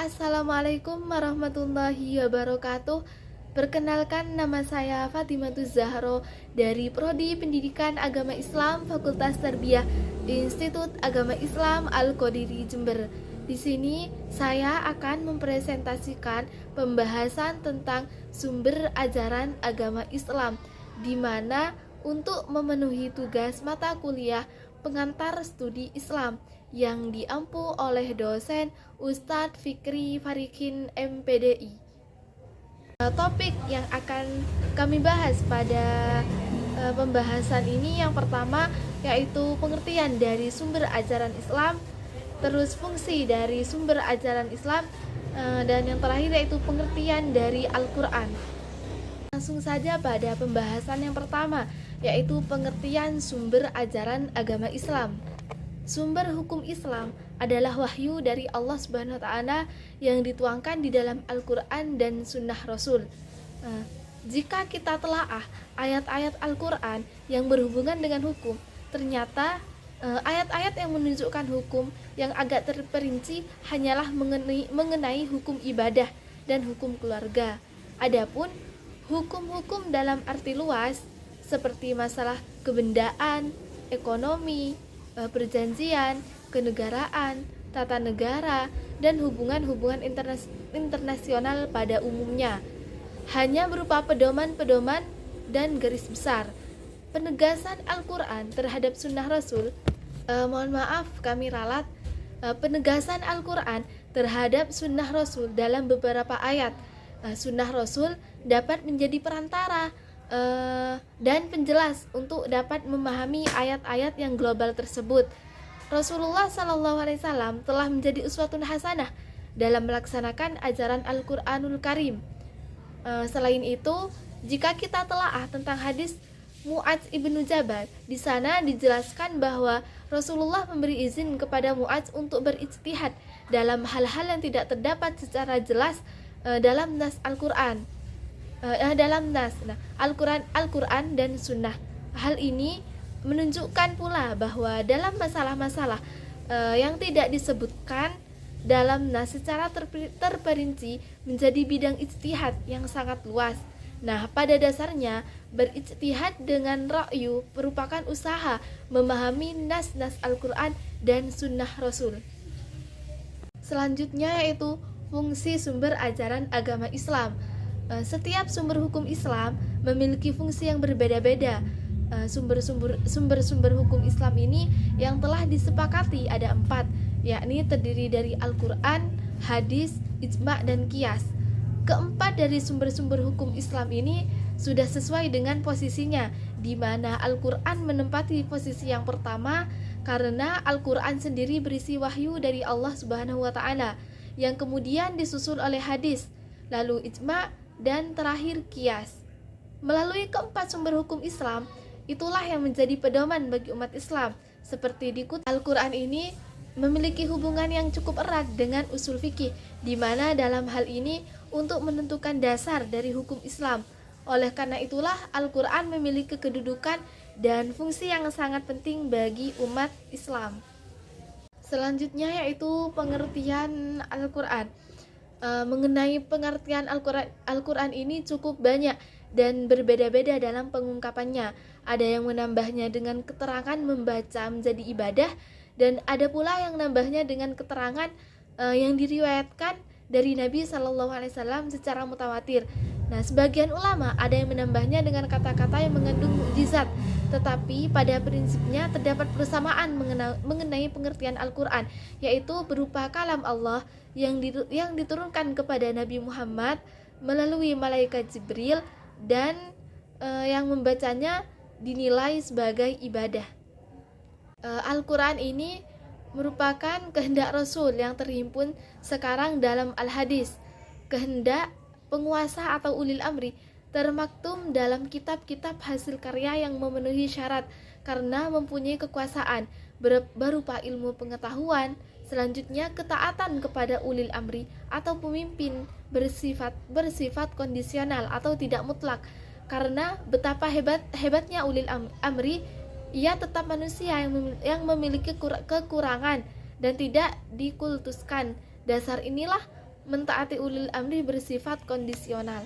Assalamualaikum warahmatullahi wabarakatuh. Perkenalkan, nama saya Fatimatuz Zahro dari Prodi Pendidikan Agama Islam Fakultas Tarbiyah Institut Agama Islam Al-Qadiri Jember. Di sini saya akan mempresentasikan pembahasan tentang sumber ajaran agama Islam, di mana untuk memenuhi tugas mata kuliah pengantar studi Islam yang diampu oleh dosen Ustadz Fikri Farikin MPDI. Topik yang akan kami bahas pada pembahasan ini yang pertama yaitu pengertian dari sumber ajaran Islam, terus fungsi dari sumber ajaran Islam, dan yang terakhir yaitu pengertian dari Al-Quran. Langsung saja pada pembahasan yang pertama, yaitu pengertian sumber ajaran agama Islam. Sumber hukum Islam adalah wahyu dari Allah Subhanahu wa Ta'ala yang dituangkan di dalam Al-Quran dan Sunnah Rasul. Jika kita telaah ayat-ayat Al-Quran yang berhubungan dengan hukum, ternyata ayat-ayat yang menunjukkan hukum yang agak terperinci hanyalah mengenai hukum ibadah dan hukum keluarga. Adapun hukum-hukum dalam arti luas seperti masalah kebendaan, ekonomi, perjanjian, kenegaraan, tata negara, dan hubungan-hubungan internasional pada umumnya hanya berupa pedoman-pedoman dan garis besar. Penegasan Al-Quran terhadap Sunnah Rasul, kami ralat, penegasan Al-Quran terhadap Sunnah Rasul dalam beberapa ayat. Sunnah Rasul dapat menjadi perantara dan penjelas untuk dapat memahami ayat-ayat yang global tersebut. Rasulullah SAW telah menjadi uswatun hasanah dalam melaksanakan ajaran Al-Quranul Karim. Selain itu, jika kita telaah tentang hadis Mu'adz ibnu Jabal, di sana dijelaskan bahwa Rasulullah memberi izin kepada Mu'adz untuk berijtihad dalam hal-hal yang tidak terdapat secara jelas dalam nas Al-Quran. Al-Quran dan Sunnah. Hal ini menunjukkan pula bahwa dalam masalah-masalah yang tidak disebutkan dalam nas secara terperinci menjadi bidang ijtihad yang sangat luas. Nah, pada dasarnya berijtihad dengan ra'yu merupakan usaha memahami nas-nas Al-Quran dan Sunnah Rasul. Selanjutnya yaitu fungsi sumber ajaran agama Islam. Setiap sumber hukum Islam memiliki fungsi yang berbeda-beda. Sumber-sumber hukum Islam ini yang telah disepakati ada 4, yakni terdiri dari Al-Quran, hadis, ijma' dan qiyas. Keempat dari sumber-sumber hukum Islam ini sudah sesuai dengan posisinya, di mana Al-Quran menempati posisi yang pertama karena Al-Quran sendiri berisi wahyu dari Allah Subhanahu wa Ta'ala, yang kemudian disusul oleh hadis, lalu ijma' dan terakhir qiyas. Melalui keempat sumber hukum Islam, itulah yang menjadi pedoman bagi umat Islam. Seperti dikutip, Al-Quran ini memiliki hubungan yang cukup erat dengan usul fikih, di mana dalam hal ini untuk menentukan dasar dari hukum Islam. Oleh karena itulah Al-Quran memiliki kedudukan dan fungsi yang sangat penting bagi umat Islam. Selanjutnya yaitu pengertian Al-Quran. Mengenai pengertian Al-Quran ini cukup banyak dan berbeda-beda dalam pengungkapannya. Ada yang menambahnya dengan keterangan membaca menjadi ibadah, dan ada pula yang menambahnya dengan keterangan yang diriwayatkan dari Nabi SAW secara mutawatir. Nah, sebagian ulama ada yang menambahnya dengan kata-kata yang mengandung mukjizat, tetapi pada prinsipnya terdapat persamaan mengenai pengertian Al-Quran, yaitu berupa kalam Allah yang diturunkan kepada Nabi Muhammad melalui malaikat Jibril, dan yang membacanya dinilai sebagai ibadah. Al-Quran ini merupakan kehendak Rasul yang terhimpun sekarang dalam Al-Hadis, kehendak penguasa atau ulil amri, termaktum dalam kitab-kitab hasil karya yang memenuhi syarat karena mempunyai kekuasaan berupa ilmu pengetahuan. Selanjutnya, ketaatan kepada ulil amri atau pemimpin bersifat kondisional atau tidak mutlak, karena betapa hebatnya ulil amri, ia tetap manusia yang memiliki kekurangan dan tidak dikultuskan. Dasar inilah mentaati ulil amri bersifat kondisional.